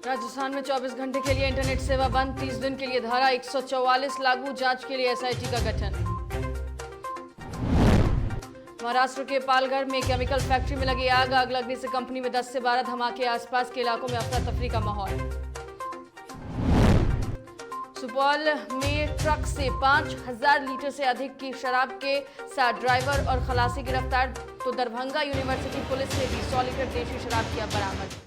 राजस्थान में 24 घंटे के लिए इंटरनेट सेवा बंद, 30 दिन के लिए धारा 144 लागू, जांच के लिए एसआईटी का गठन। महाराष्ट्र के पालघर में केमिकल फैक्ट्री में लगी आग लगने से कंपनी में 10 से 12 धमाके, आसपास के इलाकों में अफरा तफरी का माहौल। सुपौल में ट्रक से 5000 लीटर से अधिक की शराब के साथ ड्राइवर और खलासी गिरफ्तार, तो दरभंगा यूनिवर्सिटी पुलिस ने भी 100 लीटर देशी शराब किया बरामद।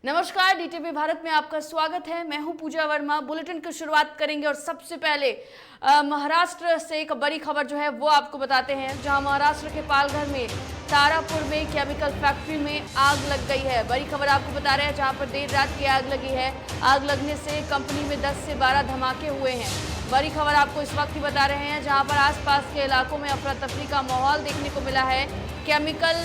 नमस्कार, डीटीवी भारत में आपका स्वागत है। मैं हूं पूजा वर्मा। बुलेटिन की शुरुआत करेंगे और सबसे पहले महाराष्ट्र से एक बड़ी खबर जो है वो आपको बताते हैं, जहां महाराष्ट्र के पालघर में तारापुर में केमिकल फैक्ट्री में आग लग गई है। बड़ी खबर आपको बता रहे हैं, जहां पर देर रात की आग लगी है। आग लगने से कंपनी में 10 से 12 धमाके हुए हैं। बड़ी खबर आपको इस वक्त ही बता रहे हैं, जहां पर आसपास के इलाकों में अफरा तफरी का माहौल देखने को मिला है। केमिकल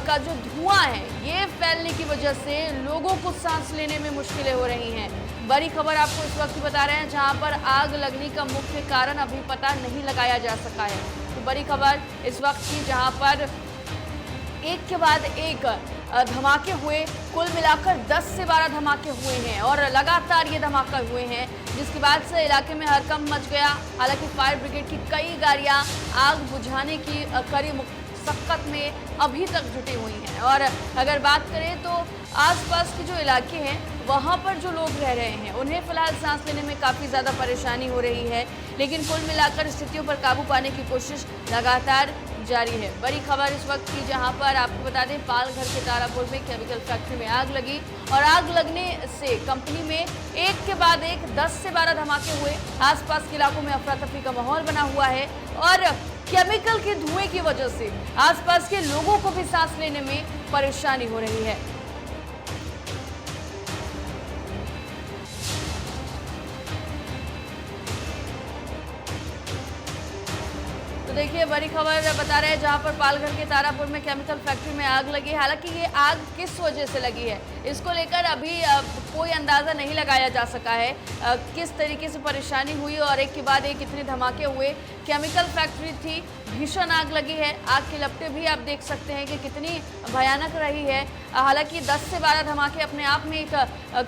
का जो धुआं है ये फैलने की वजह से लोगों को सांस लेने में मुश्किलें हो रही हैं। बड़ी खबर आपको इस वक्त ही बता रहे हैं, जहां पर आग लगने का मुख्य कारण अभी पता नहीं लगाया जा सका है। तो बड़ी खबर इस वक्त की, जहां पर एक के बाद एक धमाके हुए, कुल मिलाकर 10 से 12 धमाके हुए हैं और लगातार ये धमाके हुए हैं, जिसके बाद से इलाके में हड़कंप मच गया। हालांकि फायर ब्रिगेड की कई गाड़ियां आग बुझाने की कड़ी मुशक्कत में अभी तक जुटी हुई हैं। और अगर बात करें तो आसपास के जो इलाके हैं वहाँ पर जो लोग रह रहे हैं उन्हें फिलहाल सांस लेने में काफ़ी ज़्यादा परेशानी हो रही है, लेकिन कुल मिलाकर स्थितियों पर काबू पाने की कोशिश लगातार जारी है। बड़ी खबर इस वक्त की, जहां पर आपको बता दें, पालघर के तारापुर में केमिकल फैक्ट्री में आग लगी और आग लगने से कंपनी में एक के बाद एक 10 से 12 धमाके हुए। आसपास के इलाकों में अफरा तफरी का माहौल बना हुआ है और केमिकल के धुएं की वजह से आसपास के लोगों को भी सांस लेने में परेशानी हो रही है। तो देखिए, बड़ी खबर बता रहे हैं, जहां पर पालघर के तारापुर में केमिकल फैक्ट्री में आग लगी। हालांकि ये आग किस वजह से लगी है इसको लेकर अभी कोई अंदाज़ा नहीं लगाया जा सका है, किस तरीके से परेशानी हुई और एक के बाद एक इतने धमाके हुए। केमिकल फैक्ट्री थी, भीषण आग लगी है। आग की लपटें भी आप देख सकते हैं कि कितनी भयानक रही है। हालांकि 10 से 12 धमाके अपने आप में एक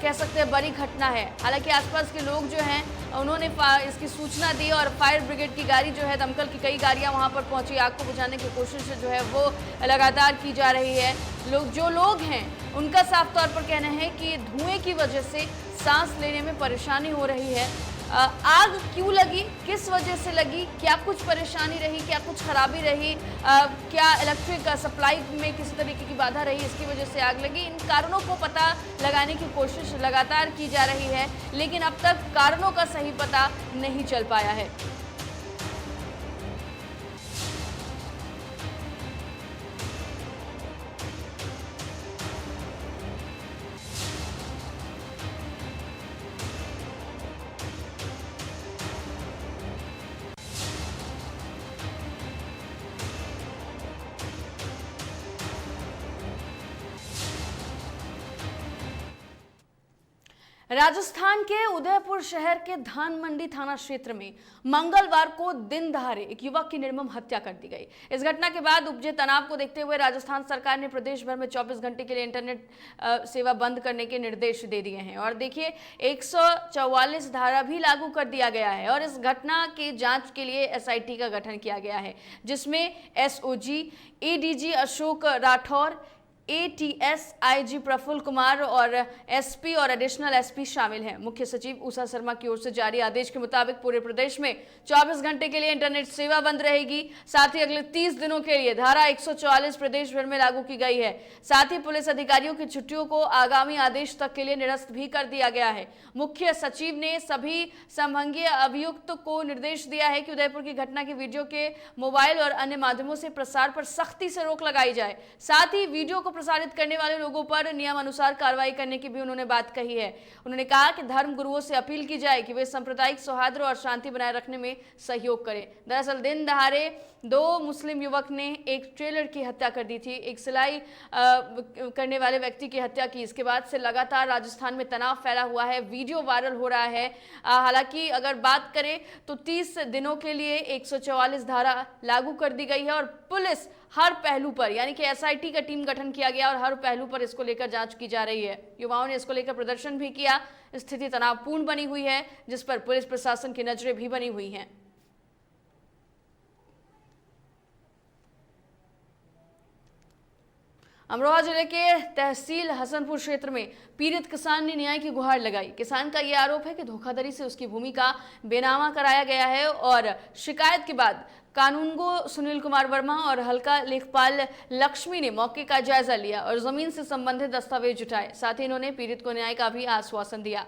कह सकते हैं बड़ी घटना है। हालांकि आसपास के लोग जो हैं उन्होंने इसकी सूचना दी और फायर ब्रिगेड की गाड़ी जो है, दमकल की कई गाड़ियां वहां पर पहुंची। आग को बुझाने की कोशिश जो है वो लगातार की जा रही है। जो लोग हैं उनका साफ तौर पर कहना है कि धुएं की वजह से सांस लेने में परेशानी हो रही है। आग क्यों लगी, किस वजह से लगी, क्या कुछ परेशानी रही, क्या कुछ खराबी रही, क्या इलेक्ट्रिक सप्लाई में किसी तरीके की बाधा रही, इसकी वजह से आग लगी, इन कारणों को पता लगाने की कोशिश लगातार की जा रही है, लेकिन अब तक कारणों का सही पता नहीं चल पाया है। राजस्थान के उदयपुर शहर के धान मंडी थाना क्षेत्र में मंगलवार को दिन दहाड़े एक युवक की निर्मम हत्या कर दी गई। इस घटना के बाद उपजे तनाव को देखते हुए राजस्थान सरकार ने प्रदेश भर में 24 घंटे के लिए इंटरनेट सेवा बंद करने के निर्देश दे दिए हैं। और देखिए, 144 धारा भी लागू कर दिया गया है और इस घटना की जांच के लिए एसआईटी का गठन किया गया है, जिसमें SOG, ADG Ashok Rathore, ATS IG Prafull Kumar और एसपी और एडिशनल एसपी शामिल हैं। मुख्य सचिव उषा शर्मा की ओर से जारी आदेश के मुताबिक पूरे प्रदेश में 24 घंटे के लिए इंटरनेट सेवा बंद रहेगी। साथ ही अगले 30 दिनों के लिए धारा 144 प्रदेश भर में लागू की गई है। साथ ही पुलिस अधिकारियों की छुट्टियों को आगामी आदेश तक के लिए निरस्त भी कर दिया गया है। मुख्य सचिव ने सभी संभागीय अभियुक्त को निर्देश दिया है कि उदयपुर की घटना की वीडियो के मोबाइल और अन्य माध्यमों से प्रसार पर सख्ती से रोक लगाई जाए। साथ ही वीडियो को प्रसारित करने वाले लोगों पर नियम अनुसार कार्रवाई करने की भी उन्होंने बात कही है। उन्होंने कहा कि धर्म गुरुओं से अपील की जाए कि वे सांप्रदायिक सौहार्द और शांति बनाए रखने में सहयोग करें। दरअसल दिन दहाड़े 2 मुस्लिम युवक ने एक ट्रेलर की हत्या कर दी थी, एक सिलाई करने वाले व्यक्ति की हत्या की। इसके बाद से लगातार राजस्थान में तनाव फैला हुआ है, वीडियो वायरल हो रहा है। हालांकि अगर बात करें तो 30 दिनों के लिए 144 धारा लागू कर दी गई है और पुलिस हर पहलू पर, यानी कि एसआईटी का टीम गठन किया गया और हर पहलू पर इसको लेकर जांच की जा रही है। युवाओं ने इसको लेकर प्रदर्शन भी किया। स्थिति तनावपूर्ण बनी हुई है, जिस पर पुलिस प्रशासन की नजरें भी बनी हुई हैं। अमरोहा जिले के तहसील हसनपुर क्षेत्र में पीड़ित किसान ने न्याय की गुहार लगाई। किसान का यह आरोप है कि धोखाधड़ी से उसकी भूमि का बेनामा कराया गया है और शिकायत के बाद कानूनगो सुनील कुमार वर्मा और हल्का लेखपाल लक्ष्मी ने मौके का जायजा लिया और जमीन से संबंधित दस्तावेज जुटाए। साथ ही इन्होंने पीड़ित को न्याय का भी आश्वासन दिया।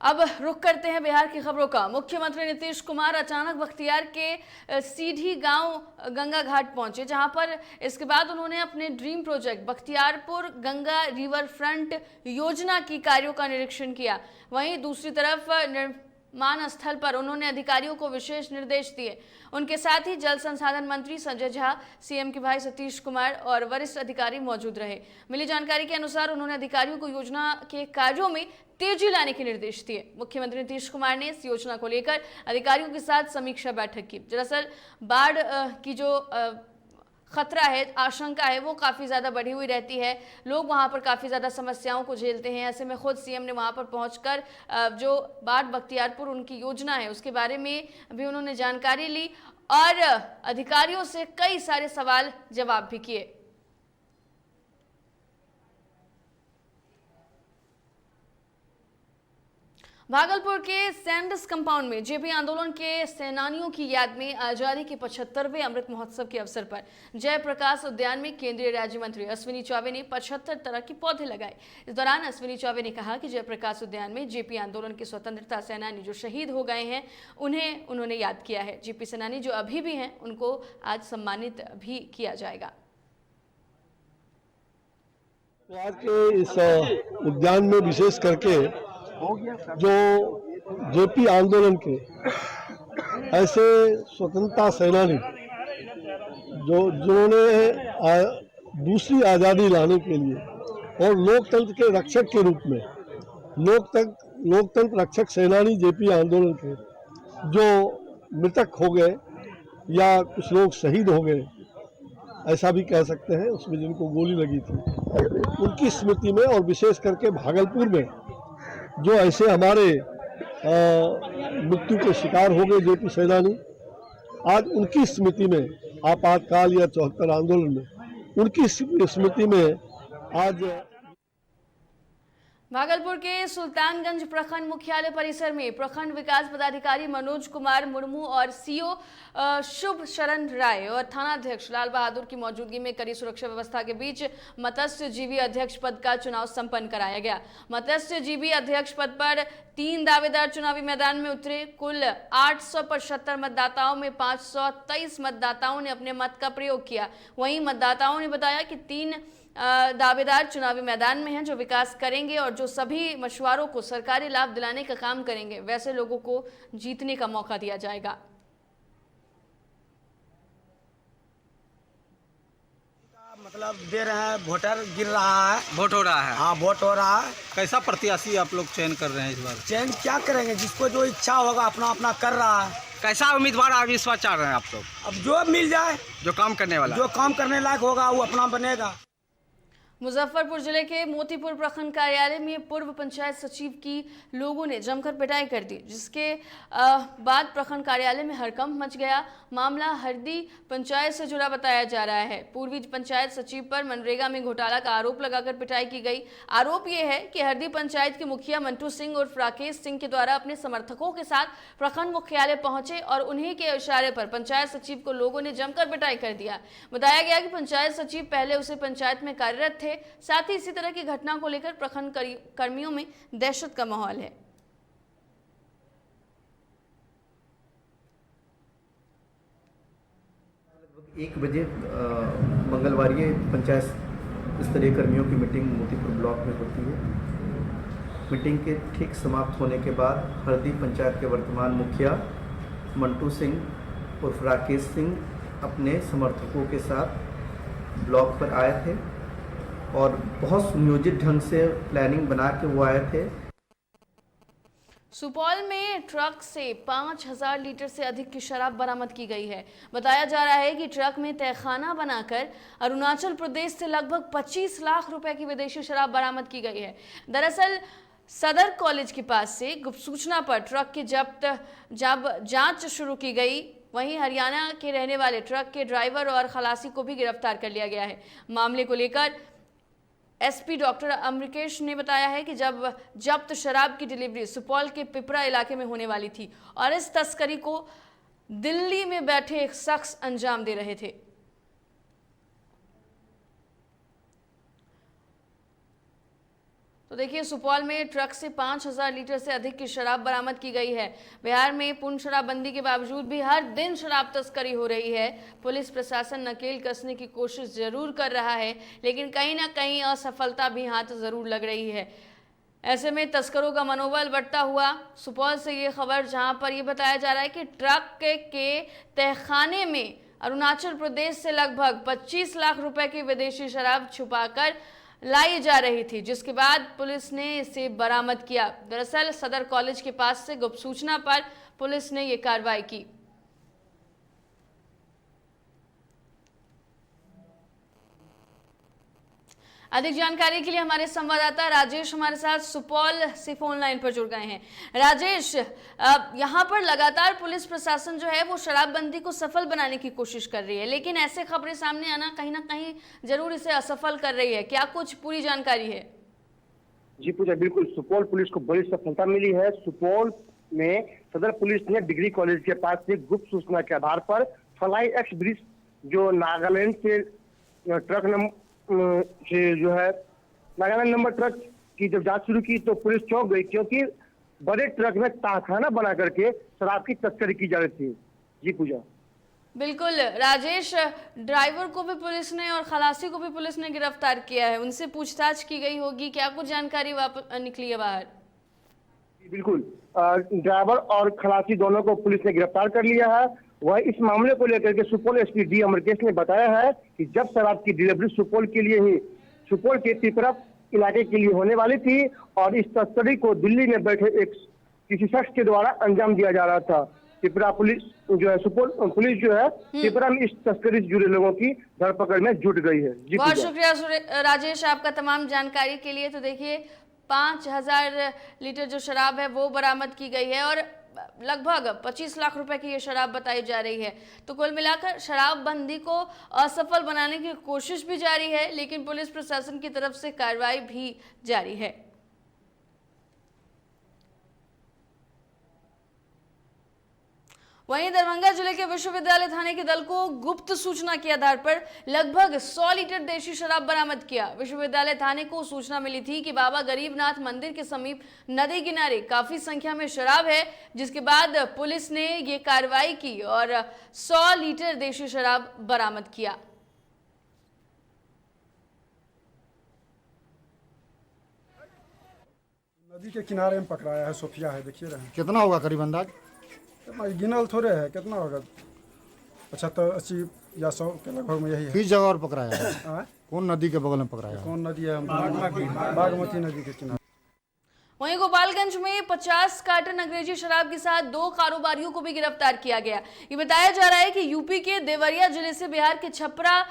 अब रुक करते हैं बिहार की खबरों का। मुख्यमंत्री नीतीश कुमार अचानक बख्तियार के सीधी गांव गंगा घाट पहुंचे, जहां पर इसके बाद उन्होंने अपने dream project Bakhtiyarpur Ganga river front योजना की कार्यों का निरीक्षण किया। वहीं दूसरी तरफ निर्माण स्थल पर उन्होंने अधिकारियों को विशेष निर्देश दिए। उनके साथ ही जल संसाधन मंत्री संजय झा, सीएम के भाई सतीश कुमार और वरिष्ठ अधिकारी मौजूद रहे। मिली जानकारी के अनुसार उन्होंने अधिकारियों को योजना के कार्यों में तेजी लाने के निर्देश दिए। मुख्यमंत्री नीतीश कुमार ने इस योजना को लेकर अधिकारियों के साथ समीक्षा बैठक की। दरअसल बाढ़ की जो खतरा है, आशंका है, वो काफ़ी ज़्यादा बढ़ी हुई रहती है। लोग वहाँ पर काफ़ी ज़्यादा समस्याओं को झेलते हैं। ऐसे में खुद सीएम ने वहाँ पर पहुंचकर जो बाढ़ बख्तियारपुर उनकी योजना है उसके बारे में भी उन्होंने जानकारी ली और अधिकारियों से कई सारे सवाल जवाब भी किए। भागलपुर के सैंडस कंपाउंड में जेपी आंदोलन के सेनानियों की याद में आजादी के 75वें अमृत महोत्सव के अवसर पर जयप्रकाश उद्यान में केंद्रीय राज्य मंत्री अश्विनी चौबे ने 75 तरह के पौधे लगाए। इस दौरान अश्विनी चौबे ने कहा कि जयप्रकाश उद्यान में जेपी आंदोलन के स्वतंत्रता सेनानी जो शहीद हो गए हैं उन्हें उन्होंने याद किया है। जेपी सेनानी जो अभी भी हैं उनको आज सम्मानित भी किया जाएगा। तो आज के इस उद्यान में विशेष करके जो जेपी आंदोलन के ऐसे स्वतंत्रता सेनानी जिन्होंने दूसरी आज़ादी लाने के लिए और लोकतंत्र के रक्षक के रूप में लोकतंत्र रक्षक सेनानी जेपी आंदोलन के जो मृतक हो गए या कुछ लोग शहीद हो गए, ऐसा भी कह सकते हैं, उसमें जिनको गोली लगी थी, उनकी स्मृति में और विशेष करके भागलपुर में जो ऐसे हमारे मृत्यु के शिकार हो गए जेपी सेनानी, आज उनकी स्मृति में आपातकाल या 74 आंदोलन में उनकी स्मृति में आज भागलपुर के सुल्तानगंज प्रखंड मुख्यालय परिसर में प्रखंड विकास पदाधिकारी मनोज कुमार मुर्मू और सीओ शुभ शरण राय और थानाध्यक्ष लाल बहादुर की मौजूदगी में कड़ी सुरक्षा व्यवस्था के बीच मत्स्य जीवी अध्यक्ष पद का चुनाव संपन्न कराया गया। मत्स्य जीवी अध्यक्ष पद पर 3 दावेदार चुनावी मैदान में उतरे। कुल 875 मतदाताओं में 523 मतदाताओं ने अपने मत का प्रयोग किया। वहीं मतदाताओं ने बताया कि 3 दावेदार चुनावी मैदान में हैं जो विकास करेंगे और जो सभी मछुआरों को सरकारी लाभ दिलाने का काम करेंगे, वैसे लोगों को जीतने का मौका दिया जाएगा। मतलब दे रहे हैं, वोटर गिर रहा है, वोट हो रहा है। हाँ वोट हो रहा है। कैसा प्रत्याशी आप लोग चयन कर रहे हैं इस बार? चयन क्या करेंगे, जिसको जो इच्छा होगा अपना अपना कर रहा है। कैसा उम्मीदवार आप इस बार चाह रहे हैं आप लोग? अब जो मिल जाए, जो काम करने वाला, जो काम करने लायक होगा वो अपना बनेगा। मुजफ्फरपुर जिले के मोतीपुर प्रखंड कार्यालय में पूर्व पंचायत सचिव की लोगों ने जमकर पिटाई कर दी, जिसके बाद प्रखंड कार्यालय में हड़कंप मच गया। मामला हरदी पंचायत से जुड़ा बताया जा रहा है। पूर्वी पंचायत सचिव पर मनरेगा में घोटाला का आरोप लगाकर पिटाई की गई। आरोप यह है कि हरदी पंचायत के मुखिया मंटू सिंह उर्फ राकेश सिंह के द्वारा अपने समर्थकों के साथ प्रखंड मुख्यालय पहुंचे और उन्हीं के इशारे पर पंचायत सचिव को लोगों ने जमकर पिटाई कर दिया। बताया गया कि पंचायत सचिव पहले उसे पंचायत में कार्यरत थे। साथ ही इसी तरह की घटना को लेकर प्रखंड कर्मियों में दहशत का माहौल है। लगभग 1 बजे मंगलवार ये पंचायत स्तरीय कर्मियों की मीटिंग मोतीपुर ब्लॉक में होती है। मीटिंग के ठीक समाप्त होने के बाद हरदी पंचायत के वर्तमान मुखिया मंटू सिंह उर्फ राकेश सिंह अपने समर्थकों के साथ ब्लॉक पर आए थे और बहुत सुनियोजित ढंग से प्लानिंग बना के वो आए थे। सुपौल में ट्रक से 5000 लीटर से अधिक की शराब बरामद की गई है। बताया जा रहा है कि ट्रक में तहखाना बनाकर अरुणाचल प्रदेश से लगभग 25 लाख रुपए की विदेशी शराब बरामद की गई है। दरअसल सदर कॉलेज के पास से गुप्त सूचना पर ट्रक की जब जांच शुरू की गई, वहीं हरियाणा के रहने वाले ट्रक के ड्राइवर और खलासी को भी गिरफ्तार कर लिया गया है। मामले को लेकर एसपी डॉक्टर अमृकेश ने बताया है कि जब जब्त शराब की डिलीवरी सुपौल के पिपरा इलाके में होने वाली थी और इस तस्करी को दिल्ली में बैठे एक शख्स अंजाम दे रहे थे। तो देखिए, सुपौल में ट्रक से 5000 लीटर से अधिक की शराब बरामद की गई है। बिहार में पूर्ण शराबबंदी के बावजूद भी हर दिन शराब तस्करी हो रही है। पुलिस प्रशासन नकेल कसने की कोशिश जरूर कर रहा है, लेकिन कहीं ना कहीं असफलता भी हाथ जरूर लग रही है। ऐसे में तस्करों का मनोबल बढ़ता हुआ। सुपौल से ये खबर, जहां पर ये बताया जा रहा है कि ट्रक के तहखाने में अरुणाचल प्रदेश से लगभग 25 लाख रुपए की विदेशी शराब छुपाकर लाई जा रही थी, जिसके बाद पुलिस ने इसे बरामद किया। दरअसल सदर कॉलेज के पास से गुप्त सूचना पर पुलिस ने यह कार्रवाई की। अधिक जानकारी के लिए हमारे संवाददाता राजेश हमारे साथ सुपौल से फोन लाइन पर जुड़ गए हैं। राजेश, यहाँ पर लगातार पुलिस प्रशासन जो है वो शराबबंदी को सफल बनाने की कोशिश कर रही है, लेकिन ऐसे खबरें सामने आना कहीं ना कहीं जरूर इसे असफल कर रही है। क्या कुछ पूरी जानकारी है? जी पूजा, बिल्कुल सुपौल पुलिस को बड़ी सफलता मिली है। सुपौल में सदर पुलिस ने डिग्री कॉलेज के पास से गुप्त सूचना के आधार पर फ्लाई एक्स ब्रिज जो नागालैंड से ट्रक से जो है नागालैंड नंबर ट्रक की जब जांच शुरू की तो पुलिस चौंक गई, क्योंकि बड़े ट्रक में तहखाना बना करके शराब की तस्करी की जा रही थी। जी पूजा। बिल्कुल राजेश, ड्राइवर को भी पुलिस ने और खलासी को भी पुलिस ने गिरफ्तार किया है, उनसे पूछताछ की गई होगी, क्या कुछ जानकारी निकली है बाहर? बिल्कुल, ड्राइवर और खलासी दोनों को पुलिस ने गिरफ्तार कर लिया है। वह इस मामले को लेकर के सुपौल एसपी डी अमृकेश ने बताया है कि जब शराब की डिलीवरी सुपौल के लिए ही सुपौल के पिपरा इलाके के लिए होने वाली थी और इस तस्करी को दिल्ली में बैठे एक किसी शख्स के द्वारा अंजाम दिया जा रहा था। पिपरा पुलिस जो है, सुपौल पुलिस जो है पिपरा में इस तस्करी से जुड़े लोगों की धरपकड़ में जुट गई है। बहुत शुक्रिया राजेश आपका तमाम जानकारी के लिए। तो देखिए, 5000 लीटर जो शराब है वो बरामद की गई है और लगभग 25 लाख रुपए की ये शराब बताई जा रही है। तो कुल मिलाकर शराबबंदी को असफल बनाने की कोशिश भी जारी है, लेकिन पुलिस प्रशासन की तरफ से कार्रवाई भी जारी है। वहीं दरभंगा जिले के विश्वविद्यालय थाने के दल को गुप्त सूचना के आधार पर लगभग 100 लीटर देशी शराब बरामद किया। विश्वविद्यालय थाने को सूचना मिली थी कि बाबा गरीबनाथ मंदिर के समीप नदी किनारे काफी संख्या में शराब है, जिसके बाद पुलिस ने ये कार्रवाई की और 100 लीटर देशी शराब बरामद किया। नदी के किनारे में पकड़ाया है, सोफिया है, देखिए रहे। कितना होगा करीब अंदाज? गिनल थोड़े है, कितना होगा? 75, 80 या 100 के लगभग में यही है। किस जगह पर पकड़ाया है? कौन नदी के बगल में पकड़ाया है? कौन नदी है? बागमती नदी के किनारे। वहीं गोपालगंज में 50 कार्टन अंग्रेजी शराब के साथ 2 कारोबारियों को भी गिरफ्तार किया गया। ये बताया जा रहा है कि यूपी के देवरिया जिले से बिहार के छपरा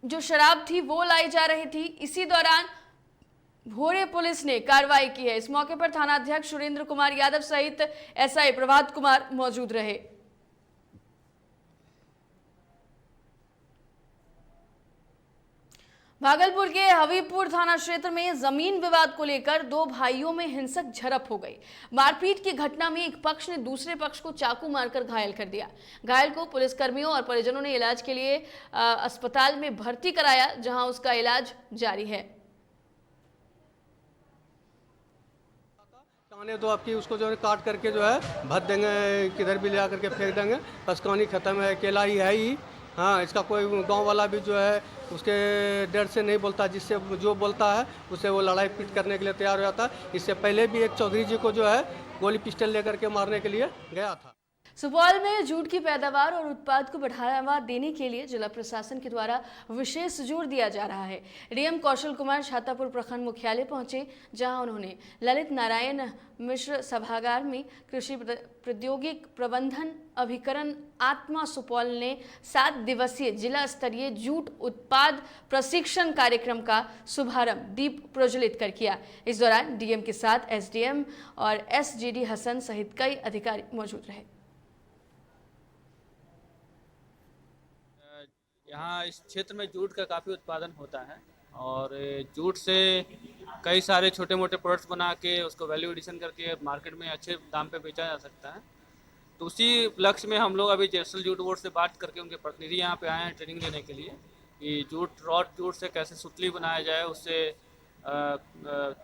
जो शराब थी वो लाई जा रही थी। इसी दौरान भोरे पुलिस ने कार्रवाई की है। इस मौके पर थानाध्यक्ष सुरेंद्र कुमार यादव सहित एसआई प्रभात कुमार मौजूद रहे। भागलपुर के हबीबपुर थाना क्षेत्र में जमीन विवाद को लेकर 2 भाइयों में हिंसक झड़प हो गई। मारपीट की घटना में एक पक्ष ने दूसरे पक्ष को चाकू मारकर घायल कर दिया। घायल को पुलिसकर्मियों और परिजनों ने इलाज के लिए अस्पताल में भर्ती कराया, जहां उसका इलाज जारी है। कहानी तो आपकी उसको जो है काट करके जो है भर देंगे, किधर भी ले आकर के फेंक देंगे, बस कहानी खत्म है। अकेला ही है ही। हाँ, इसका कोई गांव वाला भी जो है उसके डर से नहीं बोलता, जिससे जो बोलता है उससे वो लड़ाई पीट करने के लिए तैयार हो जाता है। इससे पहले भी एक चौधरी जी को जो है गोली पिस्टल लेकर के मारने के लिए गया था। सुपौल में जूट की पैदावार और उत्पाद को बढ़ावा देने के लिए जिला प्रशासन के द्वारा विशेष जोर दिया जा रहा है। डीएम कौशल कुमार छातापुर प्रखंड मुख्यालय पहुंचे, जहां उन्होंने ललित नारायण मिश्र सभागार में कृषि प्रौद्योगिक प्रबंधन अभिकरण आत्मा सुपौल ने 7 दिवसीय जिला स्तरीय जूट उत्पाद प्रशिक्षण कार्यक्रम का शुभारंभ दीप प्रज्वलित कर किया। इस दौरान डीएम के साथ एसडीएम और एसजीडी हसन सहित कई अधिकारी मौजूद रहे। यहाँ इस क्षेत्र में जूट का काफ़ी उत्पादन होता है और जूट से कई सारे छोटे मोटे प्रोडक्ट्स बना के उसको वैल्यू एडिशन करके मार्केट में अच्छे दाम पे बेचा जा सकता है। तो उसी लक्ष्य में हम लोग अभी नेशनल जूट बोर्ड से बात करके उनके प्रतिनिधि यहाँ पे आए हैं ट्रेनिंग लेने के लिए कि रॉ जूट से कैसे सुतली बनाया जाए, उससे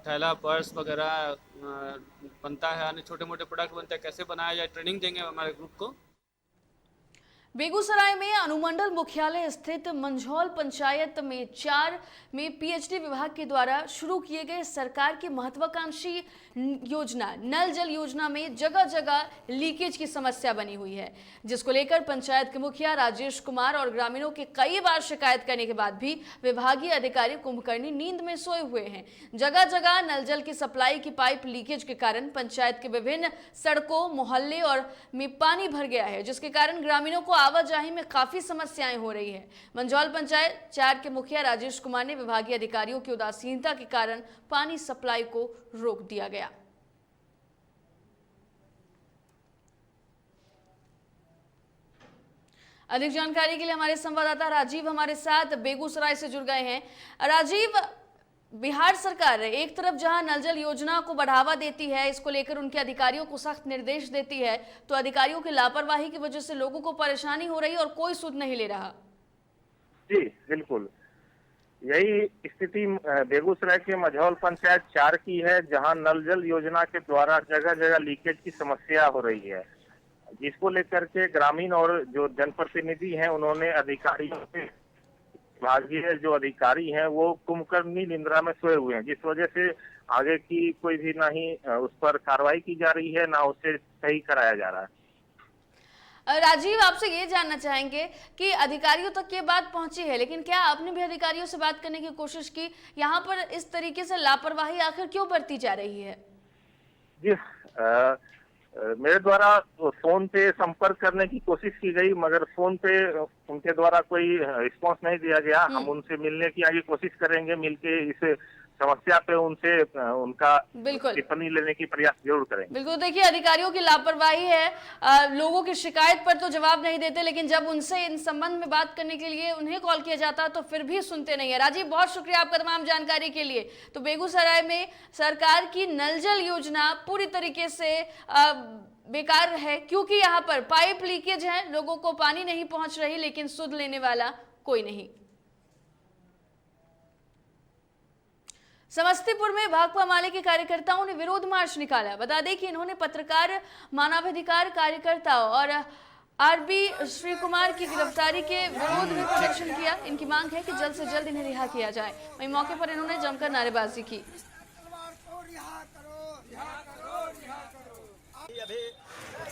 थैला पर्स वगैरह बनता है, अन्य छोटे मोटे प्रोडक्ट बनते हैं, कैसे बनाया जाए, ट्रेनिंग देंगे हमारे ग्रुप को। बेगूसराय में अनुमंडल मुख्यालय स्थित मंझौल पंचायत में 4 में पीएचडी विभाग के द्वारा शुरू किए गए सरकार की महत्वाकांक्षी योजना नल जल योजना में जगह जगह लीकेज की समस्या बनी हुई है, जिसको लेकर पंचायत के मुखिया राजेश कुमार और ग्रामीणों के कई बार शिकायत करने के बाद भी विभागीय अधिकारी कुंभकर्णी नींद में सोए हुए हैं। जगह जगह नल जल की सप्लाई की पाइप लीकेज के कारण पंचायत के विभिन्न सड़कों मोहल्ले और में पानी भर गया है, जिसके कारण ग्रामीणों को आवाजाही में काफी समस्याएं हो रही है। मंझौल पंचायत 4 के मुखिया राजेश कुमार ने विभागीय अधिकारियों की उदासीनता के कारण पानी सप्लाई को रोक दिया गया। अधिक जानकारी के लिए हमारे संवाददाता राजीव हमारे साथ बेगूसराय से जुड़ गए हैं। राजीव, बिहार सरकार एक तरफ जहां नल जल योजना को बढ़ावा देती है, इसको लेकर उनके अधिकारियों को सख्त निर्देश देती है, तो अधिकारियों की लापरवाही की वजह से लोगों को परेशानी हो रही है और कोई सुध नहीं ले रहा। जी बिल्कुल, यही स्थिति बेगूसराय के मंझौल पंचायत 4 की है, जहां नल जल योजना के द्वारा जगह जगह लीकेज की समस्या हो रही है, जिसको लेकर के ग्रामीण और जो जनप्रतिनिधि हैं उन्होंने अधिकारियों से विभागीय जो अधिकारी हैं वो कुंभकर्णी निंद्रा में सोए हुए हैं, जिस वजह से आगे की कोई भी नहीं उस पर कार्रवाई की जा रही है, ना उसे सही कराया जा रहा है। राजीव, आपसे ये जानना चाहेंगे कि अधिकारियों तक ये बात पहुंची है, लेकिन क्या आपने भी अधिकारियों से बात करने की कोशिश की? यहाँ पर इस तरीके से लापरवाही आखिर क्यों बरती जा रही है? जी मेरे द्वारा फोन पे संपर्क करने की कोशिश की गई, मगर फोन पे उनके द्वारा कोई रिस्पांस नहीं दिया गया। हम उनसे मिलने की आगे कोशिश करेंगे, मिलके इस समस्या पे उनसे उनका टिप्पणी लेने की प्रयास जरूर करेंगे। बिल्कुल, देखिए अधिकारियों की लापरवाही है, लोगों की शिकायत पर तो जवाब नहीं देते, लेकिन जब उनसे इन संबंध में बात करने के लिए उन्हें कॉल किया जाता है तो फिर भी सुनते नहीं है। राजीव, बहुत शुक्रिया आपका तमाम जानकारी के लिए। तो बेगूसराय में सरकार की नल जल योजना पूरी तरीके से बेकार है, क्योंकि यहाँ पर पाइप लीकेज है, लोगों को पानी नहीं पहुंच रही, लेकिन सुध लेने वाला कोई नहीं। समस्तीपुर में भाकपा माले के कार्यकर्ताओं ने विरोध मार्च निकाला। बता दें कि इन्होंने पत्रकार, मानवाधिकार कार्यकर्ताओं और आरबी श्री कुमार की गिरफ्तारी के विरोध में प्रदर्शन किया। इनकी मांग है कि जल्द से जल्द इन्हें रिहा किया जाए। वहीं मौके पर इन्होंने जमकर नारेबाजी की। अभी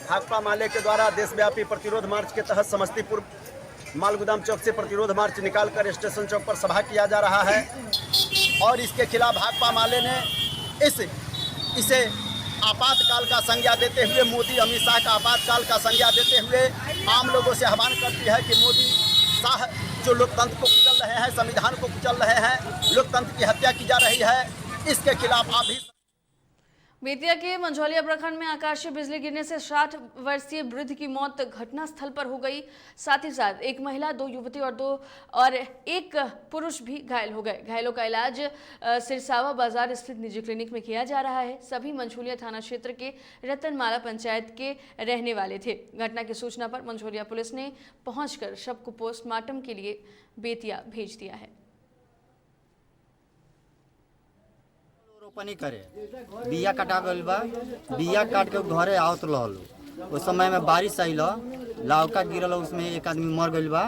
भाकपा माले के द्वारा देशव्यापी प्रतिरोध मार्च के तहत समस्तीपुर मालगोदाम चौक से प्रतिरोध मार्च निकालकर स्टेशन चौक पर सभा किया जा रहा है और इसके खिलाफ भाकपा माले ने इसे आपातकाल का संज्ञा देते हुए, मोदी अमित शाह का आपातकाल का संज्ञा देते हुए आम लोगों से आह्वान करती है कि मोदी शाह जो लोकतंत्र को कुचल रहे हैं, संविधान को कुचल रहे हैं, लोकतंत्र की हत्या की जा रही है, इसके खिलाफ आप भी। बेतिया के मंझौलिया प्रखंड में आकाशीय बिजली गिरने से 60 वर्षीय वृद्ध की मौत घटनास्थल पर हो गई। साथ ही साथ एक महिला, 2 युवती और एक पुरुष भी घायल हो गए। घायलों का इलाज सिरसावा बाजार स्थित निजी क्लिनिक में किया जा रहा है। सभी मंझौलिया थाना क्षेत्र के रतनमाला पंचायत के रहने वाले थे। घटना की सूचना पर मंझौलिया पुलिस ने पहुंचकर शव को पोस्टमार्टम के लिए बेतिया भेज दिया है। रोपनी करे बिया काटा गइल बा, बिया काट के घरे आवत रहल। उस समय में बारिश आइल, लौका गिरल, उसमें एक आदमी मर गइल बा,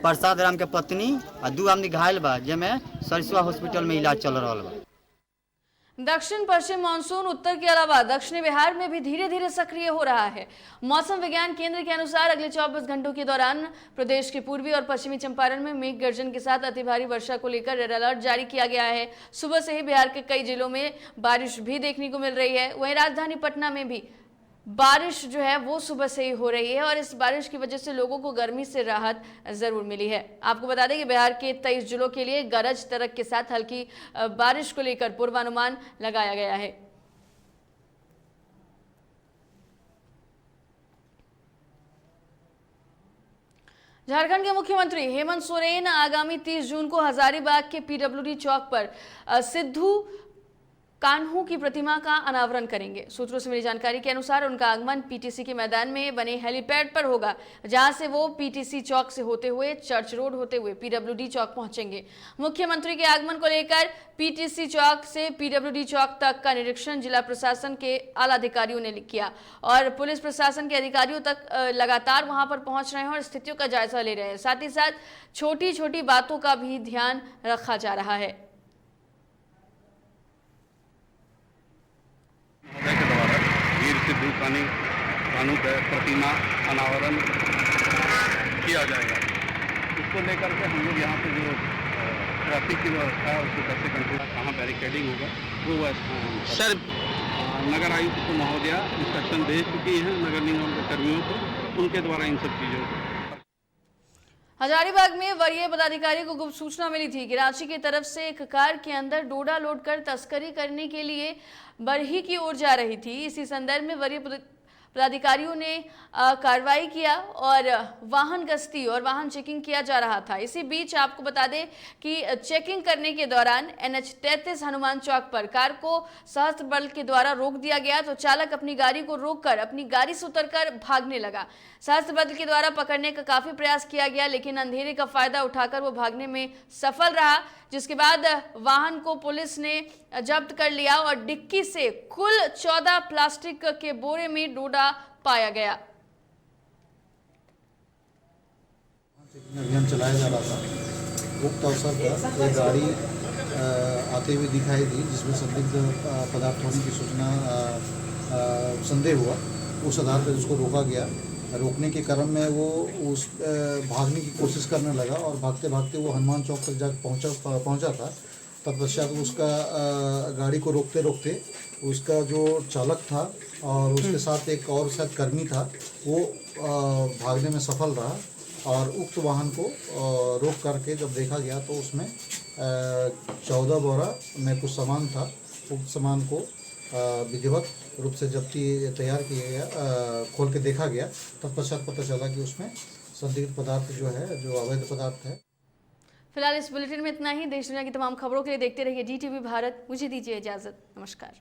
प्रसाद राम के पत्नी और 2 आदमी घायल बा, जेमे सरसुआ हॉस्पिटल में इलाज चल रहा बा। दक्षिण पश्चिम मानसून उत्तर के अलावा दक्षिणी बिहार में भी धीरे धीरे सक्रिय हो रहा है। मौसम विज्ञान केंद्र के अनुसार अगले 24 घंटों के दौरान प्रदेश के पूर्वी और पश्चिमी चंपारण में मेघ गर्जन के साथ अति भारी वर्षा को लेकर रेड अलर्ट जारी किया गया है। सुबह से ही बिहार के कई जिलों में बारिश भी देखने को मिल रही है। वहीं राजधानी पटना में भी बारिश जो है वो सुबह से ही हो रही है और इस बारिश की वजह से लोगों को गर्मी से राहत जरूर मिली है। आपको बता दें कि बिहार के 23 जिलों के लिए गरज तड़क के साथ हल्की बारिश को लेकर पूर्वानुमान लगाया गया है। झारखंड के मुख्यमंत्री हेमंत सोरेन आगामी 30 जून को हजारीबाग के पीडब्ल्यूडी चौक पर सिद्धू कान्हू की प्रतिमा का अनावरण करेंगे। सूत्रों से मिली जानकारी के अनुसार उनका आगमन पीटीसी के मैदान में बने हेलीपैड पर होगा, जहां से वो पीटीसी चौक से होते हुए चर्च रोड होते हुए पीडब्ल्यूडी चौक पहुंचेंगे। मुख्यमंत्री के आगमन को लेकर पीटीसी चौक से पीडब्ल्यूडी चौक तक का निरीक्षण जिला प्रशासन के आला अधिकारियों ने किया और पुलिस प्रशासन के अधिकारियों तक लगातार वहां पर पहुंच रहे हैं और स्थितियों का जायजा ले रहे हैं। साथ ही साथ छोटी छोटी बातों का भी ध्यान रखा जा रहा है। वीर सिद्धू कान्हू का प्रतिमा अनावरण किया जाएगा। इसको लेकर के हम लोग यहाँ पे जो ट्रैफिक की व्यवस्था है उसको कैसे कंट्रोल, कहाँ बैरिकेडिंग होगा वो सर नगर आयुक्त को महोदया इंस्ट्रक्शन दे चुकी हैं नगर निगम के कर्मियों को, उनके द्वारा इन सब चीज़ों को। हजारीबाग में वरीय पदाधिकारी को गुप्त सूचना मिली थी कि रांची की तरफ से एक कार के अंदर डोडा लोड कर तस्करी करने के लिए बरही की ओर जा रही थी। इसी संदर्भ में वरीय पदाधिकारियों ने कार्रवाई किया और वाहन गश्ती और वाहन चेकिंग किया जा रहा था। इसी बीच आपको बता दें कि चेकिंग करने के दौरान NH 33 हनुमान चौक पर कार को सशस्त्र बल के द्वारा रोक दिया गया तो चालक अपनी गाड़ी को रोककर अपनी गाड़ी से उतरकर भागने लगा। सशस्त्र बल के द्वारा पकड़ने का काफी प्रयास किया गया, लेकिन अंधेरे का फायदा उठाकर वो भागने में सफल रहा, जिसके बाद वाहन को पुलिस ने जब्त कर लिया और डिक्की से कुल 14 प्लास्टिक के बोरे में डोडा पाया गया। अभियान चलाया जा रहा था। उक्त अवसर पर एक गाड़ी आते हुए दिखाई दी जिसमें संदिग्ध पदार्थ होने की सूचना संदेह हुआ। उस आधार पर उसको रोका गया। रोकने के क्रम में वो उस भागने की कोशिश करने लगा और भागते भागते वो हनुमान चौक तक जाकर पहुंचा था। तत्पश्चात उसका गाड़ी को रोकते रोकते उसका जो चालक था और उसके साथ एक और शायद कर्मी था, वो भागने में सफल रहा और उक्त वाहन को रोक करके जब देखा गया तो उसमें 14 बोरा में कुछ सामान था। उक्त सामान को विधिवत रूप से जब्ती तैयार किया गया, खोल के देखा गया। तत्पश्चात पता चला कि उसमें संदिग्ध पदार्थ जो है, जो अवैध पदार्थ है। फिलहाल इस बुलेटिन में इतना ही। देश दुनिया की तमाम खबरों के लिए देखते रहिए DTV भारत। मुझे दीजिए इजाजत। नमस्कार।